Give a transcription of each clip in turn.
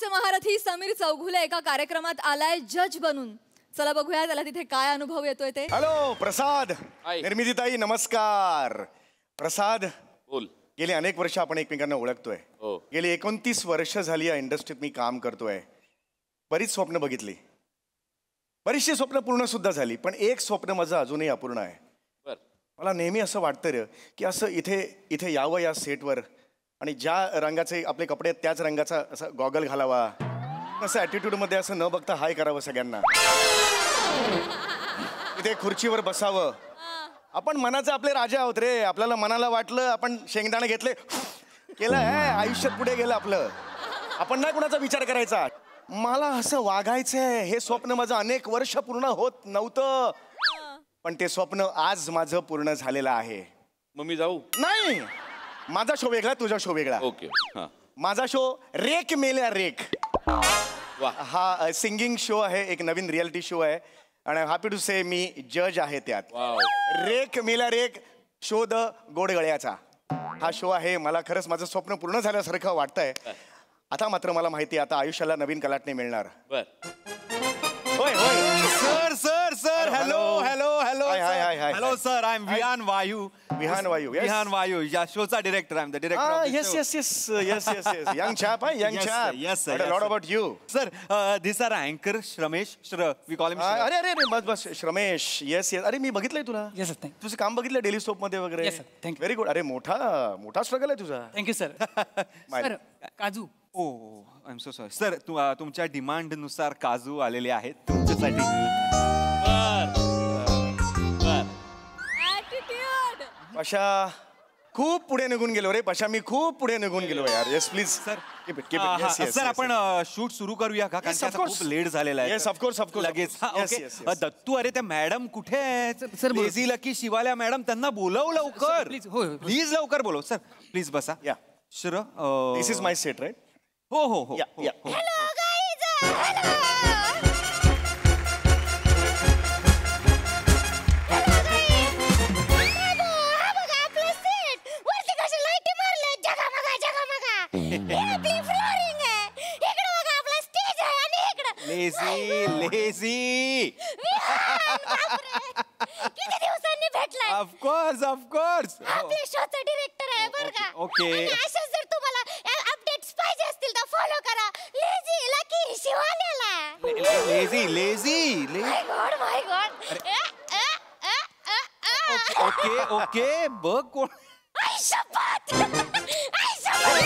हास्य महारथी समीर चौघुले एका कार्यक्रमात आलाय जज बनून. चला बघूया त्याला तिथे काय अनुभव येतोय ते. हॅलो प्रसाद. निर्मितीताई नमस्कार. प्रसाद बोल. गेली अनेक वर्ष आपण एकमेकांना ओळखतोय. गेली 29 वर्ष झाली या इंडस्ट्रीत मी काम करतोय. बरीच स्वप्न बघितली, बरीचशी स्वप्न पूर्ण सुद्धा झाली, पण एक स्वप्न माझं अजूनही अपूर्ण आहे. मला नेहमी असं वाटतं रे की असं इथे यावं या सेटवर आणि ज्या रंगाचे आपले कपडे आहेत त्याच रंगाचा असं गॉगल घालावा, असं ॲटिट्यूडमध्ये असं न बघता हाय करावं सगळ्यांना, इथे खुर्चीवर बसावं. आपण मनाचे आपले राजा आहोत रे. आपल्याला मनाला वाटलं आपण शेंगदाणे घेतले केलं आहे, आयुष्यात पुढे गेलं आपलं. आपण नाही कुणाचा विचार करायचा. मला असं वागायचंय हे स्वप्न माझं अनेक वर्ष पूर्ण होत नव्हतं, पण ते स्वप्न आज माझं पूर्ण झालेलं आहे. मग मी जाऊ? नाही, माझा शो वेगळा, तुझा शो वेगळा. ओके. माझा शो रेक मेल्या रेक. हा सिंगिंग शो आहे, एक नवीन रियालिटी शो आहे आणि हॅपी टू से मी जज आहे त्यात. रेक मेल्या रेक शोध गोडगळ्याचा हा शो आहे. मला खरंच माझं स्वप्न पूर्ण झाल्यासारखं वाटतंय. आता मात्र मला माहिती आहे आता आयुष्याला नवीन कलाटणी मिळणार. होय होय. Sir sir sir hello hello hello hello sir. I am Vihan Vayu. Vihan Vayu. Vihan Vayu या शोचा director. I am the director. Yes yes yes yes yes yes. Young chap आहे, young chap. Yes sir. Lot about you sir. This are अँकर Shramesh. We call हिम. अरे अरे अरे बस बस श्रमेश. Yes yes. अरे मी बघितलंय तुला. Yes sir. तुझं काम बघितलं डेली सोप मध्ये वगैरे. Yes sir. Thank you. Very good. अरे मोठा स्ट्रगल आहे तुझा. थँक्यू सर. सर काजू. Oh I am so sorry sir. तुमच्या डिमांड नुसार काजू आलेले आहेत तुमच्यासाठी. पशा खूप पुढे निघून गेलो रे. पशा मी खूप पुढे निघून गेलो यार. Yes please sir. सर आपण शूट सुरू करूया का? कारण आता खूप लेट झालेला आहे. येस ऑफकोर्स ऑफकोर्स लगेच. दत्तू अरे त्या मॅडम कुठे आहेत? सर लेझी लकी शिवाल्या मॅडम, त्यांना बोलव लवकर प्लीज. प्लीज लवकर बोलव. सर प्लीज बसा. या श्र दिस इज माय सेट राईट. हो हो हो. Lazy lazy. किती दिवसांनी भेटलाय. Of course of course. आपल्या शोचा डिरेक्टर आहे बरं का. ओके. असं जर तुम्हाला अपडेट्स पाहिजे असतील तर फॉलो करा लेझी लकी शिवाल्याला. Lazy lazy. My god my god. Okay okay. बघ कोण. आई शपथ. आई शपथ.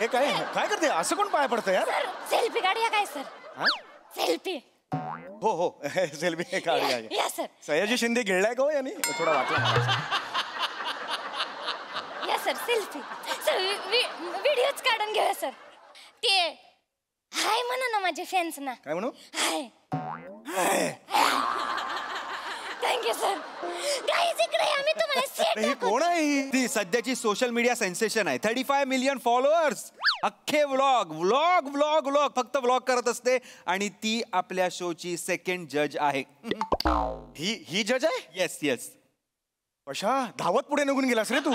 हे काय काय करते असं कोण पाय पडतं यार. सेल्फी काढूया काय सर? सेल्फी. हो हो सेल्फी काढूया. या सर. सयाजी शिंदे गिळलाय का हो यांनी? थोडा वाटला. या सर सेल्फी. सर व्हिडिओच काढून घेऊया सर. ते हाय म्हणा ना माझे फॅन्स ना. काय म्हणू? हाय. Thank you sir. गाईज इकडे आम्ही तुम्हाला सेट. हे कोण आहे? ती सध्याची सोशल मीडिया सेन्सेशन आहे. 35 मिलियन फॉलोअर्स. अख्खे व्लॉग व्लॉग व्लॉग व्लॉग फक्त व्लॉग करत असते आणि ती आपल्या शोची सेकंड जज आहे. ही जज आहे? Yes yes. अशा धावत पुढे निघून गेलास रे तू.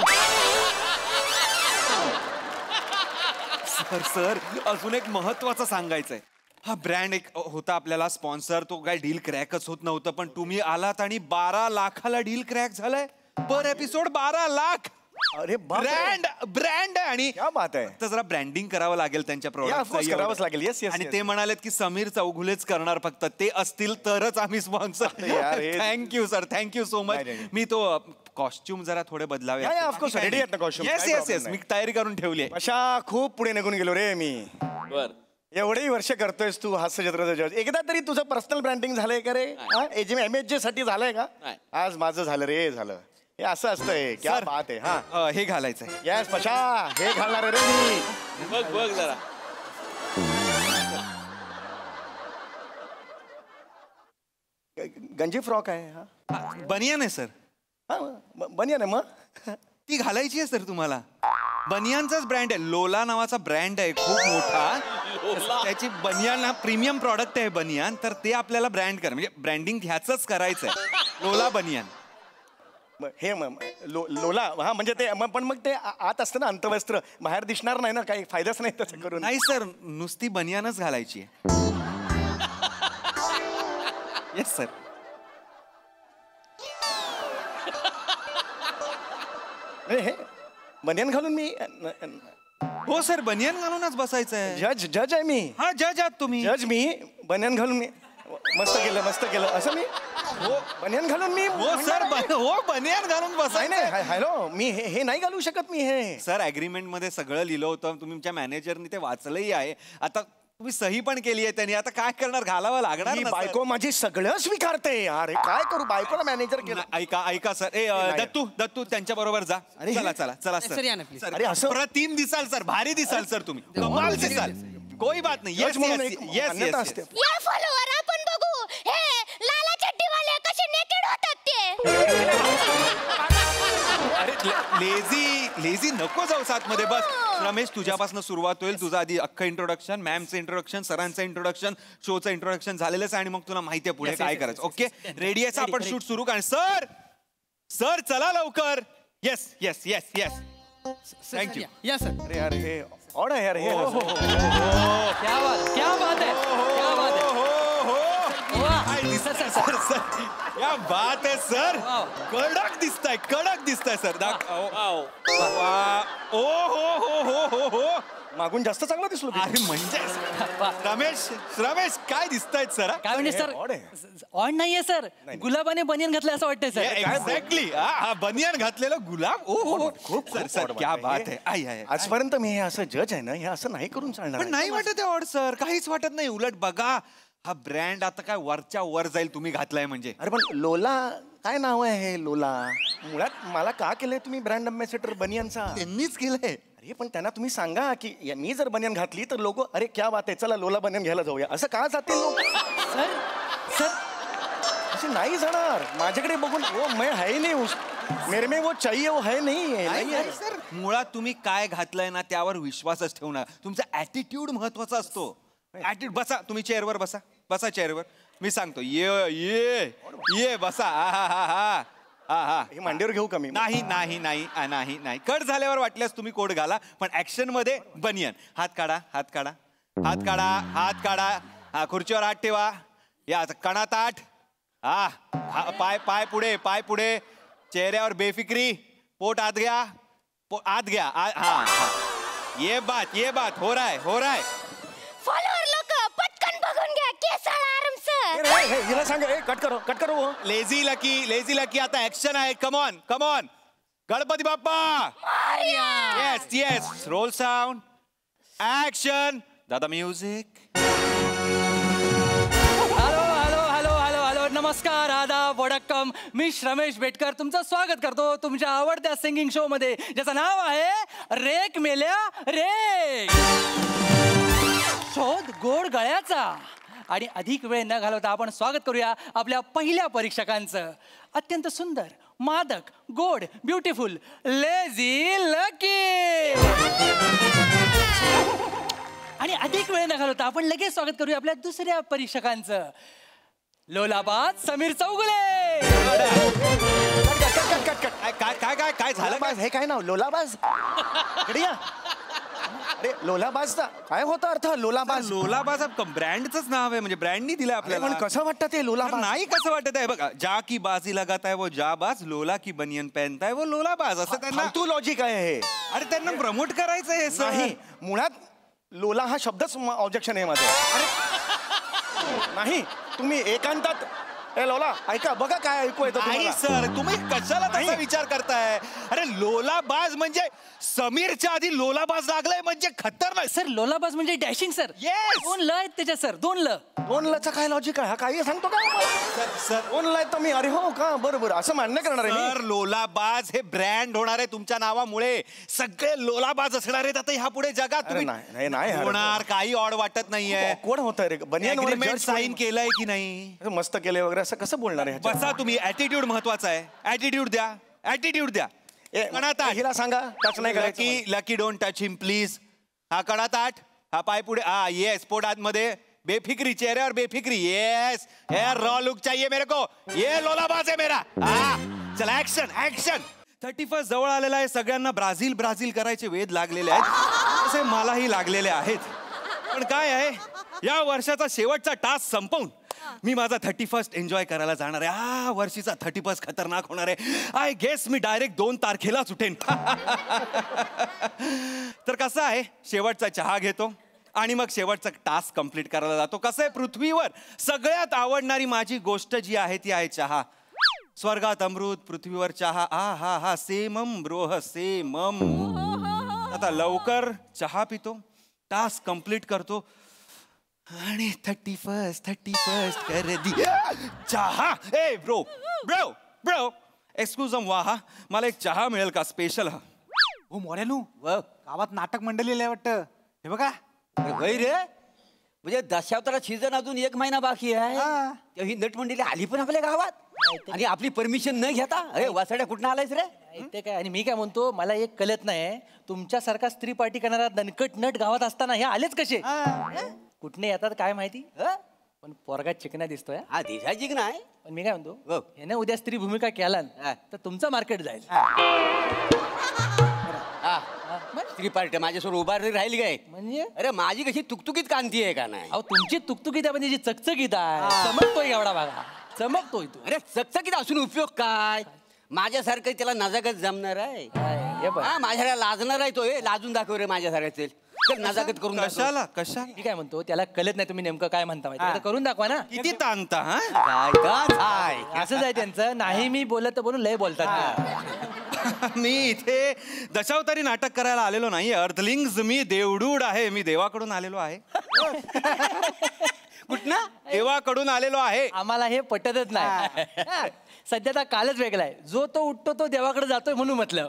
सर सर अजून एक महत्वाचं सांगायचंय. हा ब्रँड एक होता आपल्याला स्पॉन्सर. तो काय डील क्रॅकच होत नव्हतं, पण तुम्ही आलात आणि 12 लाखाला डील क्रॅक झालाय. पर एपिसोड 12 लाख. अरे ब्रँड आणि क्या बात आहे. तर जरा ब्रँडिंग करावं लागेल त्यांच्या प्रोडक्टचं. करावंच लागेल. Yes yes. आणि ते म्हणालेत की समीर चौघुलेच करणार, फक्त ते असतील तरच आम्ही sponsor. Thank you sir. Thank you so much. मी तो कॉस्ट्युम जरा थोडे बदलावे. ऑफकोर्स रेडी आहेत ना कॉस्ट्युम? Yes yes yes. मी तयारी करून ठेवली आहे. अशा खूप पुढे निघून गेलो रे मी. बर. एवढेही वर्ष करतोयस तू हास्यचित्राचं जज. एकदा तरी तुझं पर्सनल ब्रँडिंग झालंय का रे? MHJ साठी झालंय का? आज माझं झालं रे. झालं. हे असं असतंय. क्या बात आहे. हा हे घालायचंय. येस पशा हे घालणार रे मी. बघ बघ जरा. गंजी फ्रॉक आहे. हा बनियान आहे सर. हा बनियान आहे. मग ती घालायची आहे सर तुम्हाला. बनियानचाच ब्रँड आहे. लोला नावाचा ब्रँड आहे खूप मोठा. त्याची बनियान हा प्रीमियम प्रॉडक्ट आहे बनियान. तर ते आपल्याला ब्रँड करा म्हणजे ब्रँडिंग ह्याच करायचंय. लोला बनियान. हे लोला हा म्हणजे ते पण मग ते आत असतं ना अंतवस्त्र, बाहेर दिसणार नाही ना, काही फायदाच नाही तसं करून. नाही सर, नुसती बनियानच घालायची आहे. Yes sir. हे बनियान घालून मी हो सर, बनियान घालूनच बसायचं आहे. जज आहे मी. हा जज आहात तुम्ही. जज मी बनियान घालून मी मस्त केलं असं मी हो बनियान घालून मी हो सर, हो बनियान घालून नाही बसायचं. नाही हॅलो मी हे नाही घालू शकत मी हे. सर अग्रीमेंट मध्ये सगळं लिहिलं होतं, तुमच्या मॅनेजरनी ते वाचलंही आहे. आता तुम्ही सही पण केली आहे त्यांनी, आता काय करणार, घालावं लागणार ही ना, सर. बायको माझी सगळं स्वीकारते यार, हे काय करू, बायकोला मॅनेजर केलं. ऐका सर. दत्तू त्यांच्या बरोबर जा. चला सर, या ना, please. सर. अरे, असं? अप्रतिम दिसाल सर, भारी दिसाल सर तुम्ही, कमाल दिसाल. कोई बात नाही. येस म्हणून येस एक येस मान्यता येस असते. या फॉलोवर आपण बघू हे लाला चड्डीवाले कसे नेकेड होतात ते. अरे लेझी नको जाऊ साथ मध्ये. बस रमेश, तुझ्यापासून सुरुवात होईल. तुझं आधी अख्खं इंट्रोडक्शन, मॅमचं इंट्रोडक्शन, सरांचं इंट्रोडक्शन, शोचं इंट्रोडक्शन झालेलंच आहे आणि मग तुला माहिती आहे पुढे काय करायचं. ओके, रेडी आहे आपण शूट सुरू करा. सर चला लवकर. Yes yes yes yes. Sir, Thank you. या सर. अरे यार हे ऑड आहे यार हे. क्या बात है. सर क्या बात आहे सर. कडक दिसताय सर. हो. मागून जास्त चांगला दिसलो मी. अरे म्हणजे रमेश काय दिसतायत सर. काय म्हणजे सर, odd आहे. ऑड नाहीये सर, गुलाबाने बनियन घातलं असं वाटतंय सर. एक्झॅक्टली. हा बनियान घातलेलं गुलाब. खूप सर odd क्या वाटतंय. बात आहे. आई. आजपर्यंत मी हे असं जज आहे ना, हे असं नाही करून चालणार. पण नाही वाटत आहे ऑड सर, काहीच वाटत नाही. उलट बघा, हा ब्रँड आता काय वरच्या वर जाईल तुम्ही घातलाय म्हणजे. अरे पण लोला काय नाव आहे हे लोला? मुळात मला का केलंय तुम्ही ब्रँड अम्बॅसेडर बनियनचा? त्यांनीच केलंय. अरे पण त्यांना तुम्ही सांगा की मी जर बनियन घातली तर लोक अरे क्या बात आहे, चला लोला बनियन घ्यायला जाऊया, असं का जातील लोक? सर असे नाही जाणार. माझ्याकडे बघून वो मैं है नहीं, मेरे में वो चाहिए वो है नहीं है. सर मुळात तुम्ही काय घातलंय ना त्यावर विश्वासच ठेवणार. तुमचा ऍटिट्यूड महत्वाचा असतो. ऍटिट्यूड. बसा तुम्ही चेअरवर बसा चेअरवर. मी सांगतो ये बसा. हा हे मांडीवर घेऊ का मी? नाही. कट झाल्यावर वाटल्यास तुम्ही कोट घाला, पण ऍक्शन मध्ये बनियन. हात काढा. हा खुर्चीवर हात ठेवा. या कणात आठ. पाय पुढे. चेहऱ्यावर बेफिक्री. पोट आत घ्या. हा. ये बात हो रहा है. फॉलोवर लोक पटकन बघून घ्या केसाळ आराम सर. हिला सांगा कट करो. लेझी लकी आता ऍक्शन आहे. Come on. Ganpati Bappa. Yes. Roll sound. Action. दादा म्युझिक. हॅलो, नमस्कार, आदाब, वडक्कम. मी रमेश बेटकर तुमचं स्वागत करतो तुमच्या आवडत्या सिंगिंग शो मध्ये, ज्याचं नाव आहे रेक मेल्या रेक. शोध गोड गळ्याचा. आणि अधिक वेळ न घालवता आपण स्वागत करूया आपल्या पहिल्या परीक्षकांचं. अत्यंत सुंदर, मादक, गोड, ब्युटिफुल, लेझी लकी. आणि अधिक वेळ न घालवता आपण लगेच स्वागत करूया आपल्या दुसऱ्या परीक्षकांचं. लोलाबाद समीर चौगुले. काय झालं? लोलाबाज हे काय नाव? लोलाबाज इकडे या. अरे लोलाबाजचा काय होता अर्थ? लोलाबाज ब्रँडच नाव आहे, म्हणजे ब्रँडनी दिलं आपल्याला. पण कसं वाटतं ते लोलाबाज? नाही कसं वाटत आहे बघा. जा की बाजी लगाता है वो जाबाज, लोला की बनियन पहनता है वो लोलाबाज, असं त्यांना. तू लॉजिक आहे हे. अरे त्यांना प्रमोट करायचं हे सर. नाही, मुळात लोला हा शब्दच ऑब्जेक्शन आहे माझं. नाही तुम्ही एकांतात ए लोला ऐका, बघा काय ऐकू येतं नाही तुम्हाला. सर, तुम्ही कशाला तसा विचार करताय? अरे लोलाबाज म्हणजे समीरच्या आधी लोलाबाज लागलाय म्हणजे खतरनाक. सर लोलाबाज म्हणजे डॅशिंग सर. Yes. 2 ल आहेत त्याच्या सर, 2 ल. दोन लचा काय लॉजिक आहे? हा काही सांगतो का सर दोन लय तर मी अरे हो का बरोबर असं मान्य करणार आहे सर, लोलाबाज हे ब्रँड होणार आहे तुमच्या नावामुळे. सगळे लोलाबाज असणार आहेत आता ह्या पुढे जगात. अरे नाही, नाही होणार, काही ऑड वाटत नाहीये. कोण होत रे? बनियन साईन केलंय की नाही? मस्त केले वगैरे असं कसं बोलणार आहे? बसा तुम्ही. ऍटिट्यूड महत्वाचा आहे. ऍटिट्यूड द्या. हिला सांगा टच नाही करायचं. Lucky don't touch him please. हा कणा ताट. हा पाय पुढे. हा येस. पोट आतमध्ये. बेफिक्री, चेहऱ्यावर बेफिक्री. येस. हेयर रॉ लुक चाहिए मेरे को. ये लोलाबाज है मेरा. चला ऍक्शन ऍक्शन. 31 जवळ आलेला आहे. सगळ्यांना ब्राझील ब्राझील करायचे वेध लागलेले आहेत, तसे मलाही लागलेले आहेत. पण काय आहे, या वर्षाचा शेवटचा टास्क संपवून मी माझा 31 एन्जॉय करायला जाणार आहे. या वर्षीचा 31 खतरनाक होणार आहे. आय गेस मी डायरेक्ट 2 तारखेलाच उठेन. तर कसं आहे, शेवटचा चहा घेतो आणि मग शेवटचा टास्क कंप्लीट करायला जातो. कसं आहे, पृथ्वीवर सगळ्यात आवडणारी माझी गोष्ट जी आहे ती आहे चहा. स्वर्गात अमृत, पृथ्वीवर चहा. आ हा हा सेमम ब्रोह सेमम. आता लवकर चहा पितो, टास्क कंप्लीट करतो आणि 31 कर दिया चहा. ए ब्रो ब्रो ब्रो एक्सक्यूज वाहा, मला एक चहा मिळेल का स्पेशल? हा हो मोऱ्यानू, गावात नाटक मंडळी आहे वाटतं. हे बघा. वय रे, म्हणजे दशावतारा सीझन अजून 1 महिना बाकी आहे. तेव्हा ही नटमंडळी आली पण आपल्या गावात आणि आपली परमिशन न घेता. अरे वासाड्या कुठं आलायस रे? ते काय, आणि मी काय म्हणतो, मला एक कळत नाही, तुमच्यासारखा स्त्री पार्टी करणारा दणकट नट गावात असताना हे आलेच कसे? कुठने येतात काय माहिती, पण पोरगा चिकना दिसतोय. हा दिसायची की नाही, पण मी काय म्हणतो, याने उद्या स्त्री भूमिका केला तर तुमचं मार्केट जाईल. स्त्री पार्टी माझ्यासमोर उभा राहिली काय म्हणजे? अरे माझी कशी तुकतुकीत कांती आहे का नाही? अहो तुमची तुकतुकीत आहे, म्हणजे जी चकचकीत आहे, चमकतोय एवढा भागा, चमकतोय तू. अरे चकचकीत असून उपयोग काय? माझ्यासारखं त्याला नजाकत जमणार आहे? हे बघ, माझ्याला लाजणार आहे तो. लाजून दाखव रे माझ्यासारखं. तर नजाकत करून दाखव. कशाला कशा मी काय म्हणतो, त्याला कळत नाही तुम्ही नेमकं काय म्हणता माहिती, आता करून दाखवा ना. किती ताणता? हा काय असंच आहे त्यांचं. नाही मी बोलत तर बोलून लय बोलतात. मी इथे दशावतारी नाटक करायला आलेलो नाही. अर्थलिंग्स, मी देवडूड आहे. मी देवाकडून आलेलो आहे. कुठनं? देवाकडून आलेलो आहे. आम्हाला हे पटतच नाही. सध्याचा कालच वेगळा आहे. जो तो उठतो तो देवाकडे जातोय म्हणून म्हटलं.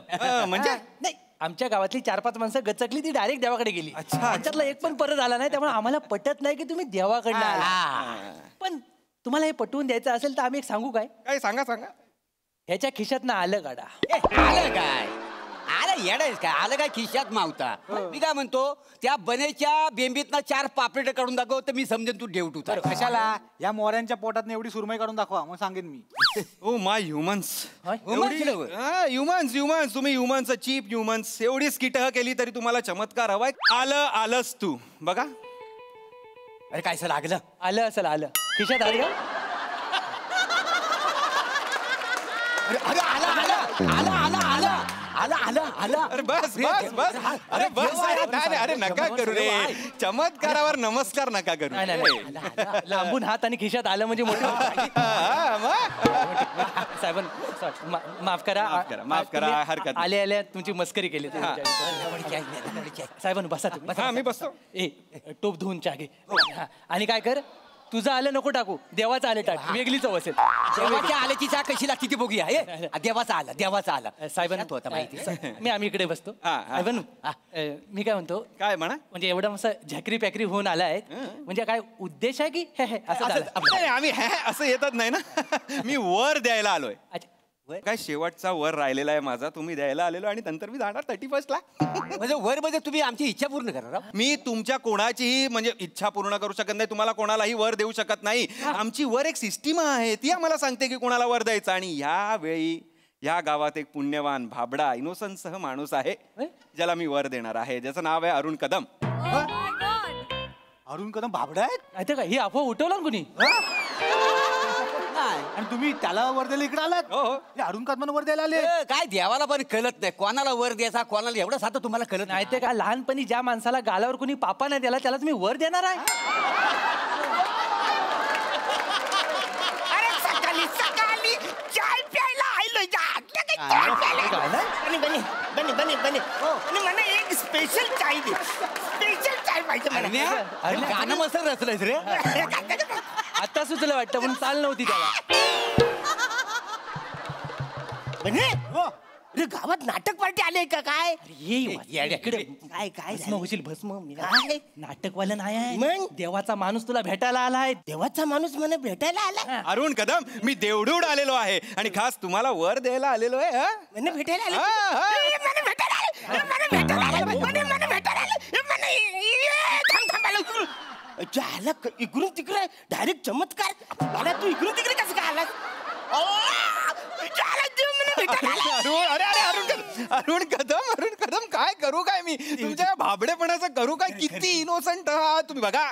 म्हणजे नाही, आमच्या गावातली 4-5 माणसं गचकली, ती डायरेक्ट देवाकडे गेली. त्याच्यातला एक पण परत आला नाही. त्यामुळे आम्हाला पटत नाही की तुम्ही देवाकडनं आला. पण तुम्हाला हे पटवून द्यायचं असेल तर आम्ही एक सांगू काय? काय? सांगा सांगा. ह्याच्या खिशात आलं काढा. आलं काय? आलं येडायच काय? आलं काय खिशात मावता? मी काय म्हणतो, त्या बनेच्या बेंबीतनं 4 पापलेट काढून दाखव तर मी समजेन तू डेवट होता. कशाला? या मोऱ्यांच्या पोटात एवढी सुरमई काढून दाखवा, मग सांगेन मी. Oh my humans. ह्युमन्स तुम्ही ह्युमन्स, चीप ह्युमन्स. एवढी स्किटह केली तरी तुम्हाला चमत्कार हवाय. आलंच तू बघा. अरे काय असं लागलं? आलं असेल, आलं खिशात आलं का? अरे आला आला आला आला आला आला आला आला. अरे बस बस बस. अरे बस. अरे नका करू रे. चमत्कारावर नमस्कार नका करू. लांबून हात आणि खिशात आलं म्हणजे मोठं. साहेब माफ करा, माफ करा. हरकत आले आले तुमची मस्करी केली. साहेब बसा तुम्ही. हा मी बसतो. ए टोप धुवून चहा घे. आणि काय कर, तुझं आलं नको टाकू, देवाचं आलं टाक, वेगळी चव असेल. देवाच्या आल्याची चहा कशी लागते ती बघूया. देवाचा आला, देवाचा आला. साहेबांना होता माहिती. मी आम्ही इकडे बसतो. साहेबांनू, मी काय म्हणतो, काय म्हणा, म्हणजे एवढं मस्त झकरी पॅकरी होऊन आलाय, म्हणजे काय उद्देश आहे की हे असं झालं? आम्ही असं येतच नाही ना. मी वर द्यायला आलोय. अच्छा, काय शेवटचा वर राहिलेला आहे माझा, तुम्ही द्यायला आलेलो आणि नंतर मी जाणार 31 ला. म्हणजे वर म्हणजे तुम्ही आमची इच्छा पूर्ण करा. मी तुमच्या कोणाचीही म्हणजे इच्छा पूर्ण करू शकत नाही. तुम्हाला कोणालाही वर देऊ शकत नाही. आमची वर एक सिस्टीम आहे, ती आम्हाला सांगते की कोणाला वर द्यायचं. आणि यावेळी या गावात एक पुण्यवान भाबडा इनोसन्स सह माणूस आहे ज्याला मी वर देणार आहे, ज्याचं नाव आहे अरुण कदम. अरुण कदम भाबडा आहेत? माहिती का, ही अफवा उठवला ना कुणी? आणि तुम्ही त्याला वर द्यायला इकडे आलात? हो. अरुण कदम वर द्यायला आले? काय देवाला पण कळत नाही कोणाला वर द्यायचा, कोणाला एवढं साधं तुम्हाला कळत नाही ते का, लहानपणी ज्या माणसाला गालावर कुणी पापा नाही द्याला त्याला तुम्ही वर देणार आहे? अरे सकाळी सकाळी चाय प्यायला आलोय. चाय प्यायला बने बने बने आणि मला एक स्पेशल चाय दे. स्पेशल चाय पाहिजे मला. गाणं मस्त रचलंयस रे. आता सुचलं वाटतं, पण चाल नव्हती त्याला. अरे गावात नाटक पार्टी आले का काय? इकडे काय काय भस्म होशील, भस्म. काय? नाटकवाला नाही आहे, मग? देवाचा माणूस तुला भेटायला आलाय. देवाचा माणूस मला भेटायला आला. अरुण कदम, मी देवडूड आलेलो आहे आणि खास तुम्हाला वर द्यायला आलेलो आहे. मला भेटायला आले. मला भेटायला आले. मला भेटायला आले. मला भेटायला आले. थांब थांब. झाला इकडून तिकडे डायरेक्ट चमत्कार. मला तू इकडून तिकडे कसं काय आलास? झाला रिटर्न अरुण अरे अरे अरुण कदम काय करू काय मी तुमच्या भाबडेपणाचं करू काय किती इनोसंट आहात तुम्ही बघा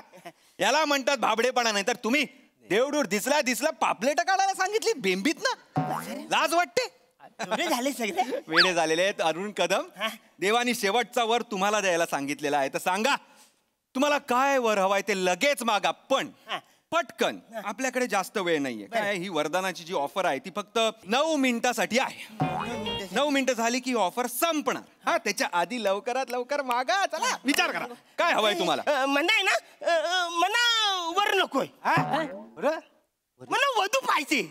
याला म्हणतात भाबडेपणा नाही तर तुम्ही देवडूर दिसला पापलेट काढायला सांगितली बेंबीत ना लाज वाटते झाले सगळे वेडे झालेले आहेत अरुण कदम देवानी शेवटचा वर तुम्हाला द्यायला सांगितलेला आहे तर सांगा तुम्हाला काय वर हवाय ते लगेच मागा पण पटकन आपल्याकडे जास्त वेळ नाहीये काय ही वरदानाची जी ऑफर आहे ती फक्त 9 मिनिटासाठी आहे 9 मिनिटं झाली की ऑफर संपणार हा त्याच्या आधी लवकरात लवकर मागा चला विचार करा काय हवंय तुम्हाला म्हणा आहे ना मना वर नकोय मला वधू पाहिजे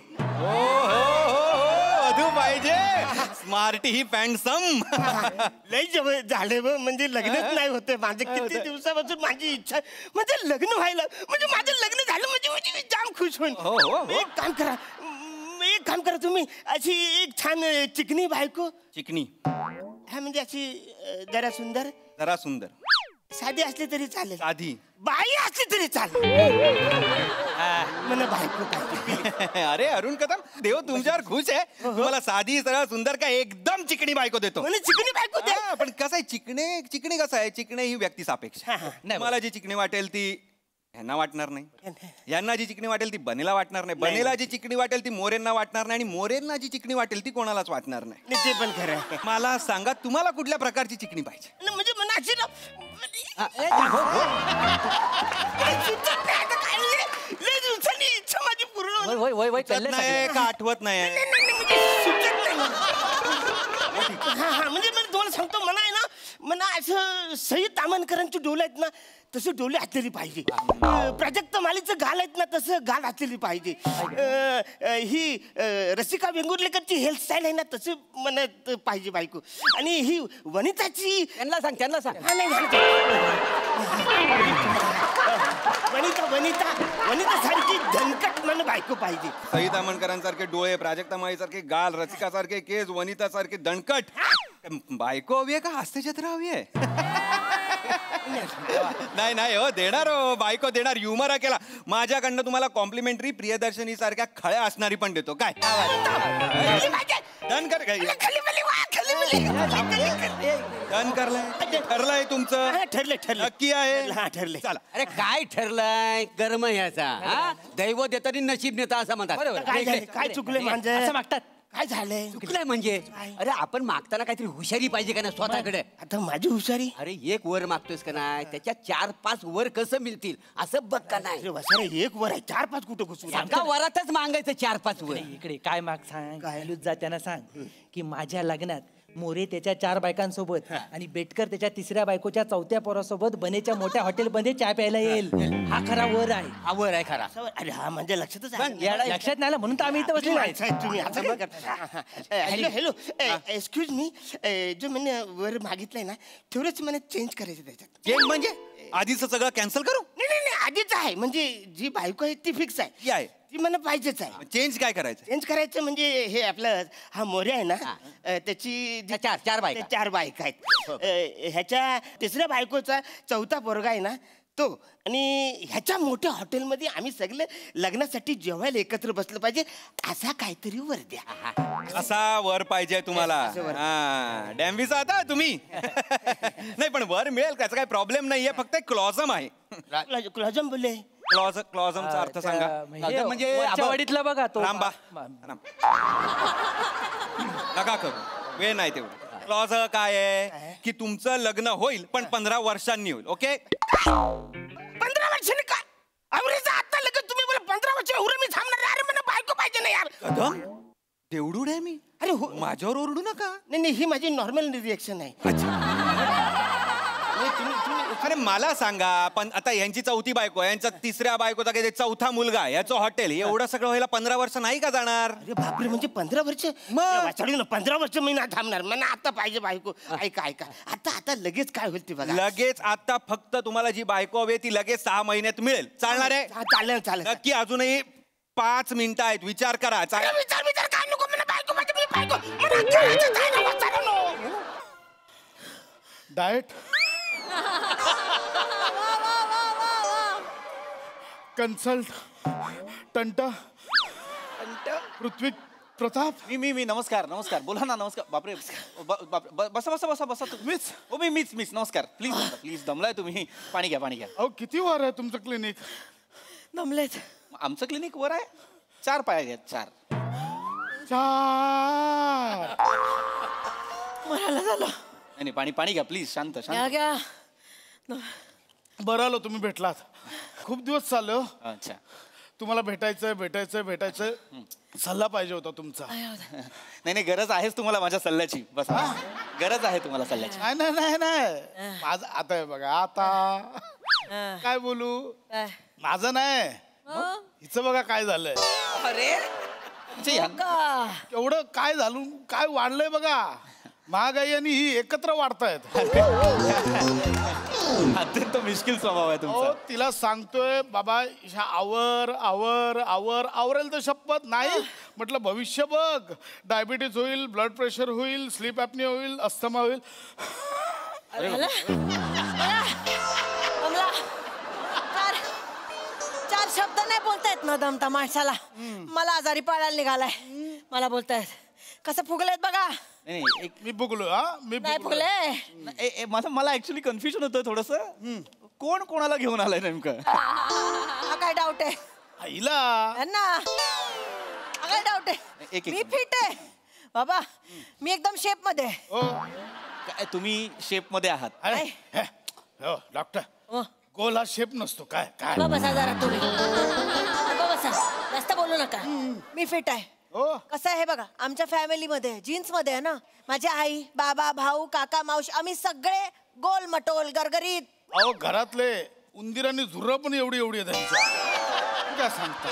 वधू पाहिजे स्मार्टी ही पॅन्डसम लय जवळ झाले म्हणजे लग्नच नाही होते माझे किती दिवसापासून माझी इच्छा म्हणजे लग्न व्हायला म्हणजे माझं लग्न झालं म्हणजे जाम खुश होईल एक काम करा तुम्ही अशी एक छान चिकनी बायको चिकनी हा म्हणजे अशी जरा सुंदर साधी असली तरी चालेल साधी बाई असली तरी चालेल मला बायको पाहिजे अरे अरुण कदम देव तुमच्यावर खुश आहे तुम्हाला साधी सरळ सुंदर का एकदम चिकणी बायको देतो मला चिकनी बायको दे पण कसं आहे चिकणी कसं आहे चिकणे ही व्यक्ती सापेक्ष मला जी चिकणी वाटेल ती ह्यांना वाटणार नाही यांना जी चिकणी वाटेल ती बनेला वाटणार नाही बनेला जी चिकणी वाटेल ती मोरेंना वाटणार नाही आणि मोरेंना जी चिकणी वाटेल ती कोणालाच वाटणार नाही ते पण खरं आहे मला सांगा तुम्हाला कुठल्या प्रकारची चिकणी पाहिजे म्हणजे मला अशी लय दिवसांनी इच्छा माझी पूर्ण नाही का आठवत नाही म्हणजे मला तुम्हाला सांगतो मला आहे ना मला असं सई तामणकरांची डोले आहेत ना तसे डोले हातलेली पाहिजे प्राजक्त मालीचं गाल आहेत ना तसं गाल हातलेली पाहिजे ही रसिका वेंगुर्लेकरची हेअरस्टाईल आहे ना तसं म्हणत पाहिजे बायको आणि ही वनिताची त्यांना सांग हा नाही वनिता सारखी धनकट मन बायको पाहिजे सई तामणकरांसारखे डोळे प्राजक्ता माळीसारखे गाल रसिकासारखे केस वनितासारखे दणकट बायको हवी आहे का हास्यचित्र हवी आहे नाही हो देणार हो बायको देणार युमर केला माझ्याकडनं तुम्हाला कॉम्प्लिमेंटरी प्रियदर्शनी सारख्या खळ्या असणारी पण देतो काय डन कर डन करलंय ठरलंय तुमचं ठरलं नक्की आहे ठरले चला अरे काय ठरलंय कर्म ह्याचा दैव देतानी नशीब नेता असं म्हणतात काय चुकले माझं असं मागतात काय झालंय चुकलंय म्हणजे अरे आपण मागताना काहीतरी हुशारी पाहिजे का ना स्वतःकडे आता माझी हुशारी अरे एक वर मागतोस का नाही त्याच्या 4-5 वर कसं मिळतील असं बघ का नाही वसारे एक वर आहे 4-5 कुठं घुसू एका वरातच मागायचं 4-5 वर इकडे काय माग सांग जा त्यांना सांग की माझ्या लग्नात मोरे त्याच्या 4 बायकांसोबत आणि बेटकर त्याच्या 3ऱ्या बायकोच्या 4थ्या पोरासोबत बनेच्या मोठ्या हॉटेलमध्ये चहा प्यायला येईल हा खरा वर आहे हा वर आहे खरा अरे हा म्हणजे लक्षातच लक्षात नाही आलं म्हणून तर आम्ही इथं बसलेलो आहे तुम्ही हॅलो एक्सक्यूज मी जो मैंने वर मागितलंय ना तेवढंच मला चेंज करायचं त्याच्यात चेंज म्हणजे आधीच सगळं कॅन्सल करू नाही आधीच आहे म्हणजे जी बायको आहे ती फिक्स आहे ती मला पाहिजेच आहे चेंज काय करायचं चेंज करायचं म्हणजे हे आपलं हा मोरे आहे ना त्याची चार बायका. 4 बायका आहेत ह्याच्या 3ऱ्या बायकोचा 4था पोरगा आहे ना तो आणि ह्याच्या मोठ्या हॉटेलमध्ये आम्ही सगळे लग्नासाठी जेवायला एकत्र बसलं पाहिजे असा काहीतरी वर द्या असा वर पाहिजे तुम्हाला डॅम्बीचा आता तुम्ही नाही पण वर मिळेल त्याचा काही प्रॉब्लेम नाहीये फक्त एक क्लॉझम आहे क्लॉजम बोलले क्लॉझमचा अर्थ सांगा म्हणजे वाडीतला बघा तो रामबा नका करू वेळ नाही तेवढं क्लॉज काय आहे की तुमचं लग्न होईल पण 15 वर्षांनी होईल ओके 15 वर्षांनी का अवरेज आता लगेच तुम्ही मला 15 वर्ष एवढं मी थांबणार अरे मला बायको पाहिजे ना यार कदम तेवढूड आहे मी अरे माझ्यावर ओरडू नका नाही ही माझी नॉर्मल रिएक्शन आहे अरे मला सांगा पण आता यांची 4थी बायको यांचा 3ऱ्या बायकोचा काही 4था मुलगा याचं हॉटेल एवढं सगळं व्हायला 15 वर्ष नाही का जाणार अरे बापरे म्हणजे 15 वर्ष मग 15 वर्ष मी ना थांबणार मला आता पाहिजे बायको ऐका आता लगेच काय होईल ते बघा लगेच आता फक्त तुम्हाला जी बायको हवी ती लगेच 6 महिन्यात मिळेल चालणार आहे चालेल नक्की अजूनही 5 मिनिटं आहेत विचार करा विचार काय नको मला बायको पाहिजे मी बायको डाएट कंसल्ट टंटा पृथ्वी प्रताप मी नमस्कार नमस्कार बोला ना नमस्कार बापरे बसा बसा बसा बसा मीच हो मीच नमस्कार प्लीज दमलाय तुम्ही पाणी घ्या अहो किती वर आहे तुमचं क्लिनिक? दमलेत. आमचं क्लिनिक वर आहे 4 पाय आहेत 4 मरायला झालं. नाही पाणी घ्या प्लीज शांत घ्या. बरं आलो तुम्ही भेटलात. खूप दिवस चाललो. अच्छा तुम्हाला भेटायचंय सल्ला पाहिजे होता तुमचा. नाही गरज आहेच तुम्हाला माझ्या सल्ल्याची बस गरज आहे तुम्हाला सल्ल्याची. नाही माझं आता आहे बघा आता काय बोलू माझं नाही हिचं बघा काय झालंय. अरे एवढं काय झालं काय वाढलंय बघा. महागाई आणि ही एकत्र वाढतायत. अत्यंत मुश्किल स्वभाव आहे तुमचा. तिला सांगतोय बाबा आवरेल तर शपथ नाही म्हटलं भविष्य बघ. डायबिटीज होईल, ब्लड प्रेशर होईल, स्लीप ॲपनिया होईल, अस्थमा होईल. चार शब्द नाही बोलतायत न दमता माणसाला. मला आजारी पाडायला निघालाय. मला बोलतायत कसं फुगलेत बघा. नाही मी फुगलो. मी फुगले. मला ऍक्च्युली कन्फ्युजन होतं थोडस. कोण कोणाला घेऊन आलाय नेमकं? हा काय डाऊट आहे आईला ना? हा काय डाऊट आहे? मी फिट आहे बाबा. मी एकदम शेप मध्ये. काय तुम्ही शेप मध्ये आहात? डॉक्टर गोल हा शेप नसतो. काय काय बसा जरा तुम्ही. बसा जास्त बोलू नका. मी फिट आहे. कसं आहे बघा आमच्या फॅमिलीमध्ये जीन्स मध्ये आहे ना. माझी आई, बाबा, भाऊ, काका, मावशी आम्ही सगळे गोल मटोल गरगरीत. अहो घरातले उंदीर आणि झुर्र पण एवढी आहे त्यांच्या. काय सांगता?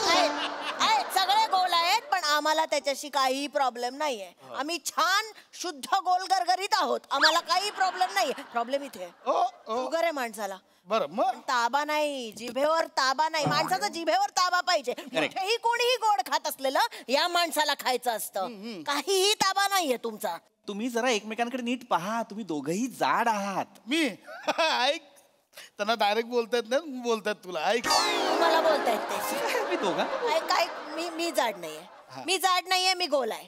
सगळे गोल आहेत पण आम्हाला त्याच्याशी काही प्रॉब्लेम नाहीये. आम्ही छान शुद्ध गोल गरगरीत आहोत. आम्हाला काही प्रॉब्लेम नाहीये. प्रॉब्लेम इथे शुगर आहे माणसाला. बरं मग ताबा नाही, जिभेवर ताबा नाही. माणसाचा जिभेवर ताबा पाहिजे. कुठेही कोणीही गोड खात असलेलं या माणसाला खायचं असतं. काहीही ताबा नाहीये तुमचा. तुम्ही जरा एकमेकांकडे नीट पहा. तुम्ही दोघही जाड आहात. मी ऐक त्यांना डायरेक्ट बोलतायत ना बोलतायत तुला. ऐक मला बोलतायत ते. मी दोघा काय मी जाड नाहीये. मी जाड नाहीये. मी गोल आहे.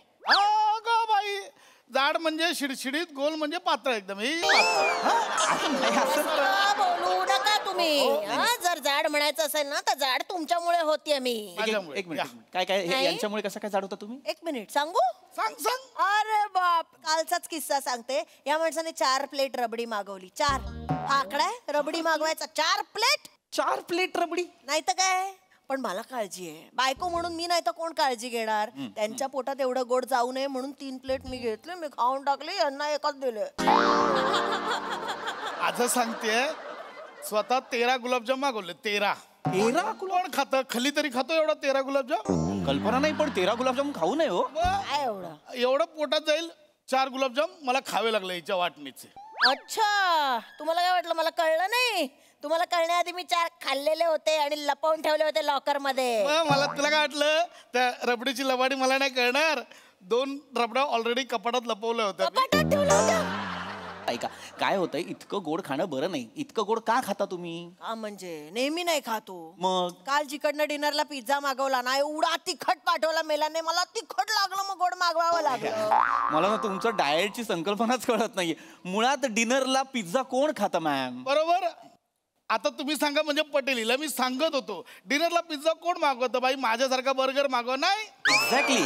बाई जाड म्हणजे शिडशिडीत, गोल म्हणजे पातळ एकदम. बोलू नका तुम्ही. जर जाड म्हणायचं असेल ना तर जाड तुमच्यामुळे होतीये मी. एक मिनिट काय यांच्यामुळे कसं काय जाड होता तुम्ही? 1 मिनिट सांगू. सांग. अरे बाप कालचाच किस्सा सांगते. या माणसाने 4 प्लेट रबडी मागवली. 4 हा आकडा आहे. रबडी मागवायचा 4 प्लेट रबडी नाही तर काय. पण मला काळजी आहे बायको म्हणून. मी नाही तर कोण काळजी घेणार. त्यांच्या पोटात एवढं गोड जाऊ नये म्हणून 3 प्लेट मी घेतले. मी खाऊन टाकले. यांना एकच दिले. आज सांगते स्वतः 13 गुलाबजाम मागवले. 13 कोण खातं? खली तरी खातो एवढा 13 गुलाबजाम? कल्पना नाही पण 13 गुलाबजाम खाऊ नये हो. काय एवढं पोटात जाईल. 4 गुलाबजाम मला खावे लागले हिच्या वाटणीचे. अच्छा तुम्हाला काय वाटलं मला कळलं नाही? तुम्हाला कळण्याआधी मी 4 खाल्लेले होते आणि लपवून ठेवले होते लॉकर मध्ये. मला तुला काय वाटलं त्या रबडीची लबाडी मला नाही कळणार. 2 रबडा ऑलरेडी कपाटात लपवल्या होत्या. ऐका काय होतंय इतकं गोड खाणं बरं नाही. इतकं गोड का खाता तुम्ही? का म्हणजे नेहमी नाही खातो. मग काल जिकडनं डिनरला पिझ्झा मागवला ना एवढा तिखट पाठवला मेलाने. मला तिखट लागलं मग गोड मागवावं लागलं. मला ना तुमचं डाएटची संकल्पनाच कळत नाहीये. मुळात डिनरला पिझ्झा कोण खाता मॅम? बरोबर. आता तुम्ही सांगा म्हणजे पटेलीला मी सांगत होतो डिनरला पिझ्झा कोण मागवतं बाई? माझ्यासारखा बर्गर मागव. नाही एक्झॅक्टली.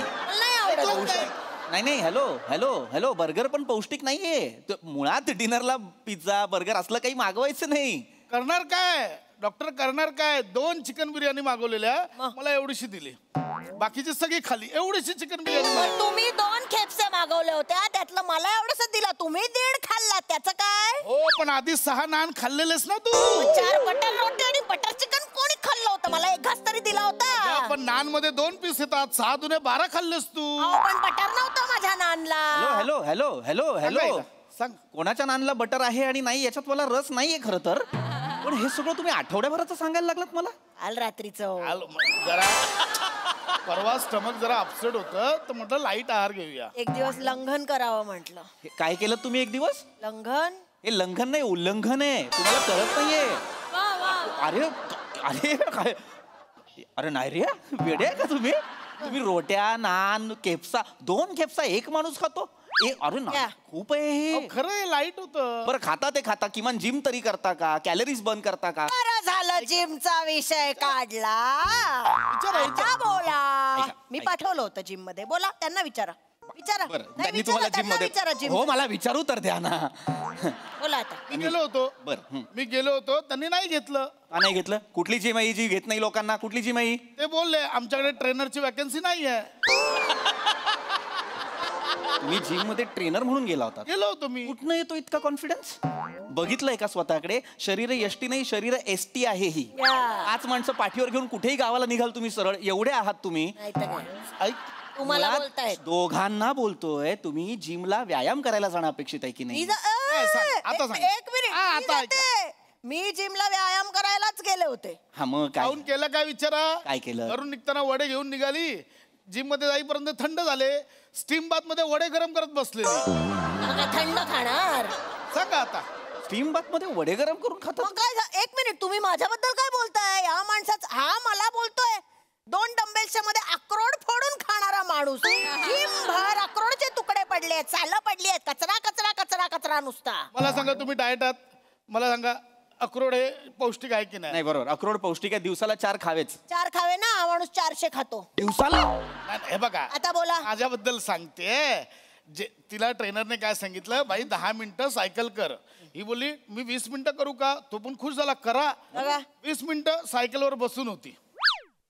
नाही हॅलो बर्गर पण पौष्टिक नाहीये. मुळात डिनरला पिझ्झा बर्गर असलं काही मागवायचं नाही. करणार काय डॉक्टर? करणार काय? 2 चिकन बिर्याणी मागवलेल्या मला एवढीशी दिली. बाकीची सगळी खाली. एवढीशी चिकन बिर्याणी. तुम्ही 2 खेपसे मागवल्या होत्या त्यातलं मला एवढंच दिला. तुम्ही 1.5 खाल्ला. त्याचं काय? हो पण आधी 6 नान खाल्लेलेस ना तू. 4 बटर रोटी आणि बटर चिकन कोणी खाल्लं होतं? मला 1 घास तरी दिला होता. पण नान मध्ये 2 पीस येतात. 6 दुने 12 खाल्लेस तू. पण बटर नव्हतं माझ्या नानला. हॅलो सांग कोणाच्या नानला बटर आहे आणि नाही याच्यात मला रस नाहीये खरं तर. पण हे सगळं तुम्ही आठवड्याभराचं सांगायला लागलात मला. काल रात्रीचं जरा परवा स्टमक जरा अपसेट होतं तर म्हटलं लाईट आहार घेऊया. 1 दिवस लंघन करावं म्हटलं. काय केलं तुम्ही 1 दिवस? लंघन. हे लंघन नाही उल्लंघन आहे. तुम्हाला कळत नाहीये. अरे काय अरे नाही रे वेडे आहे का तुम्ही? तुम्ही रोट्या नान केप्सा 2 केप्सा एक माणूस खातो अरे ना खूप आहे हे. खरं लाईट होतं. बरं खाता ते खाता किमान जिम तरी करता का कॅलरीज बर्न करता का बरं झालं जिमचा विषय काढला आता बोला मी पाठवलं होतं जिम मध्ये बोला त्यांना विचारा विचारा बरं नाही, त्यांनी विचारा, तुम्हाला जिम त्यांना मध्ये विचारा जिम हो मला विचारू तर द्या ना बोला आता मी गेलो होतो बरं मी गेलो होतो त्यांनी नाही घेतलं. का नाही घेतलं कुठली जिम आहे जी घेत नाही लोकांना कुठली जिम आहे ते बोलले आमच्याकडे ट्रेनरची वॅकन्सी नाही आहे. तुम्ही जिम मध्ये ट्रेनर म्हणून गेला होता गेलो होतो मी. कुठनं येतो इतका कॉन्फिडन्स बघितलंय का स्वतःकडे शरीर एसटी नाही शरीर एसटी आहे ही 5 माणसं पाठीवर घेऊन कुठेही गावाला निघाल तुम्ही सरळ एवढे आहात तुम्ही ऐक तुम्हाला मुळात बोलतायत. दोघांना बोलतोय तुम्ही जिमला व्यायाम करायला जाणं अपेक्षित आहे की नाही आता सांग. एक मिनिट मी जाते. मी जिमला व्यायाम करायलाच गेले होते. हा मग काय जाऊन केलं काय विचारा. काय केलं घरून निघताना वडे घेऊन निघाली. जिम मध्ये जाईपर्यंत थंड झाले. स्टीम बाथ मध्ये वडे गरम करत बसले. थंड खाणार सांगा आता स्टीम बाथ मध्ये वडे गरम करून खातात मग काय एक मिनिट तुम्ही माझ्याबद्दल काय बोलताय या माणसाचा हा मला बोलतोय 2 डंबेल्सच्या मध्ये अक्रोड फोडून खाणारा माणूस जिमभर अक्रोडचे तुकडे पडले सालं पडली आहेत कचरा कचरा कचरा कचरा नुसता. मला सांगा तुम्ही डाएट आहात मला सांगा अक्रोड हे पौष्टिक आहे की नाही. नाही बरोबर अक्रोड पौष्टिक आहे दिवसाला 4 खावेच 4 खावे ना हा माणूस 400 खातो दिवसाला. हे बघा आता बोला माझ्याबद्दल सांगते तिला ट्रेनरने काय सांगितलं बाई 10 मिनिटं सायकल कर. ही बोलली मी 20 मिनिटं करू का तो पण खुश झाला करा. 20 मिनिटं सायकलवर बसून होती.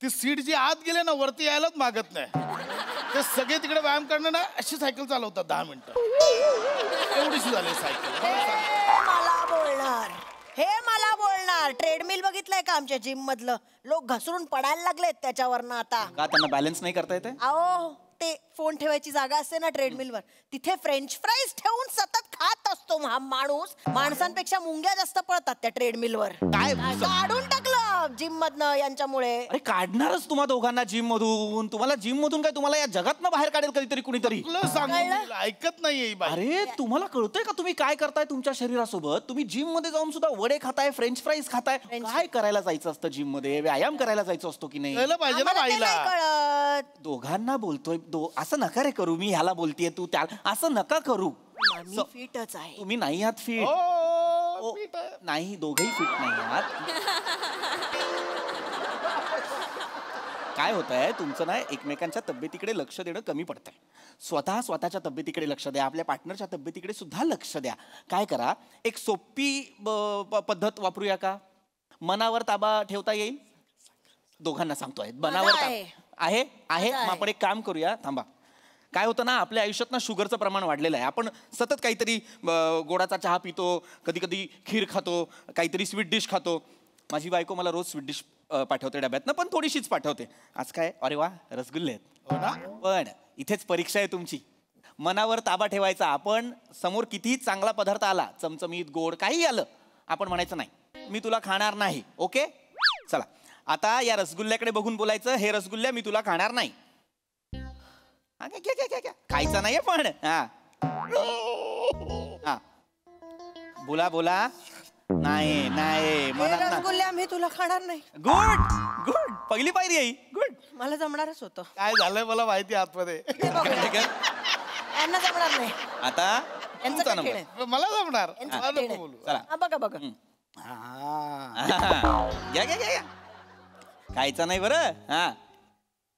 ती सीट जी आत गेले ना वरती यायलाच मागत नाही. ते सगळे तिकडे व्यायाम करणं ना अशी सायकल चालवतात 10 मिनिटं एवढीशी झाली सायकल. मला बोलणार हे मला बोलणार ट्रेडमिल बघितलंय का आमच्या जिम मधलं लोक घसरून पडायला लागलेत त्याच्यावरनं आता का त्यांना बॅलन्स नाही करता येते अहो ते फोन ठेवायची जागा असते ना ट्रेडमिल वर तिथे फ्रेंच फ्राईज ठेवून सतत खात असतो हा माणूस. माणसांपेक्षा मुंग्या जास्त पळतात त्या ट्रेडमिल वर. काय काढून टाकलं जिम मधनं यांच्यामुळे. अरे काढणारच तुम्हा दोघांना जिम मधून तुम्हाला जिम मधून काय तुम्हाला या जगातनं बाहेर काढेल कधीतरी कुणीतरी ऐकत नाहीये. अरे तुम्हाला कळतंय का तुम्ही काय करताय तुमच्या शरीरासोबत तुम्ही जिम मध्ये जाऊन सुद्धा वडे खाताय फ्रेंच फ्राईज खाताय काय करायला जायचं असतं जिम मध्ये व्यायाम करायला जायचं असतो की नाही पाहिजे ना बाईला. दोघांना बोलतोय असं नका रे करू मी ह्याला बोलतीये तू त्या असं नका करू. मी फिटच आहे. तुम्ही नाही आहात फिट नाही दोघेही फिट नाही आहात. काय होत आहे तुमचं ना एकमेकांच्या तब्येतीकडे लक्ष देणं कमी पडतंय. स्वतःच्या तब्येतीकडे लक्ष द्या आपल्या पार्टनरच्या तब्येतीकडे सुद्धा लक्ष द्या. काय करा एक सोपी पद्धत वापरूया का मनावर ताबा ठेवता येईल. दोघांना सांगतोय मनावर आहे मग आपण एक काम करूया थांबा. काय होतं ना आपल्या आयुष्यात ना शुगरचं प्रमाण वाढलेलं आहे. आपण सतत काहीतरी गोडाचा चहा पितो कधी कधी खीर खातो काहीतरी स्वीट डिश खातो. माझी बायको मला रोज स्वीट डिश पाठवते डब्यातनं पण थोडीशीच पाठवते. आज काय अरे वा रसगुल्ले आहेत. पण इथेच परीक्षा आहे तुमची. मनावर ताबा ठेवायचा. आपण समोर कितीही चांगला पदार्थ आला चमचमीत गोड काही आलं आपण म्हणायचं नाही मी तुला खाणार नाही. ओके चला आता या रसगुल्ल्याकडे बघून बोलायचं हे रसगुल्ल्या मी तुला खाणार नाही. खायचं नाहीये पण हा बोला बोला नाही नाही रसगुल्ल्या मी तुला खाणार नाही. गुड गुड पहिली पायरी आहे गुड. मला जमणारच होतं. काय झालंय मला माहिती आतमध्ये यांना जमणार नाही. आता मला जमणार चला बघा बघा घ्या घ्या घ्या खायचं नाही बरं. हा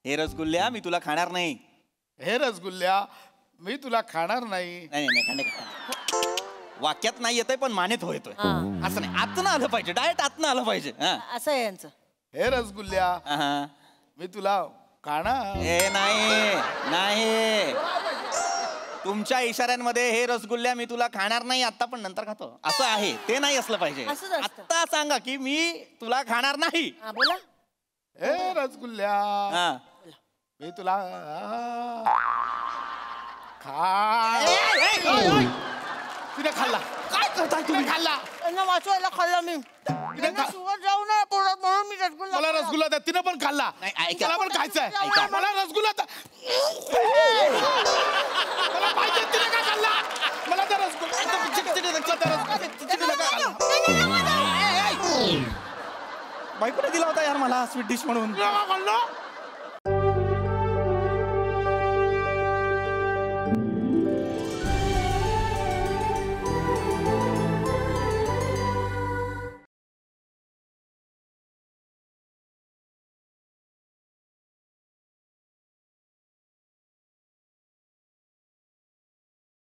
हे रसगुल्ल्या मी तुला खाणार नाही. हे रसगुल्ल्या मी तुला खाणार नाही. नाही वाक्यात नाही येतंय पण मानेत हो येतोय असं नाही. आतनं आलं पाहिजे डायरेक्ट आतनं आलं पाहिजे. असं आहे यांचं. हे रसगुल्ल्या मी तुला खाणार. हे नाही तुमच्या इशाऱ्यांमध्ये हे रसगुल्ल्या मी तुला खाणार नाही आता पण नंतर खातो असं आहे ते नाही असलं पाहिजे. आता सांगा की मी तुला खाणार नाही. बोला हे रसगुल्ल्या मी तुला तिने खाल्ला. काय करताय तुम्ही खाल्ला त्यांना वाचवायला खाल्ला मी. जाऊ नये पोटात म्हणून मी रसगुल्ला मला रसगुल्ला द्या. तिने पण खाल्ला. मला पण खायचंय. मला रसगुल्ला मला पाहिजे. तिने काय खाल्ला मला त्या रसगुल्ला बायकोने दिला होता यार मला स्वीट डिश म्हणून.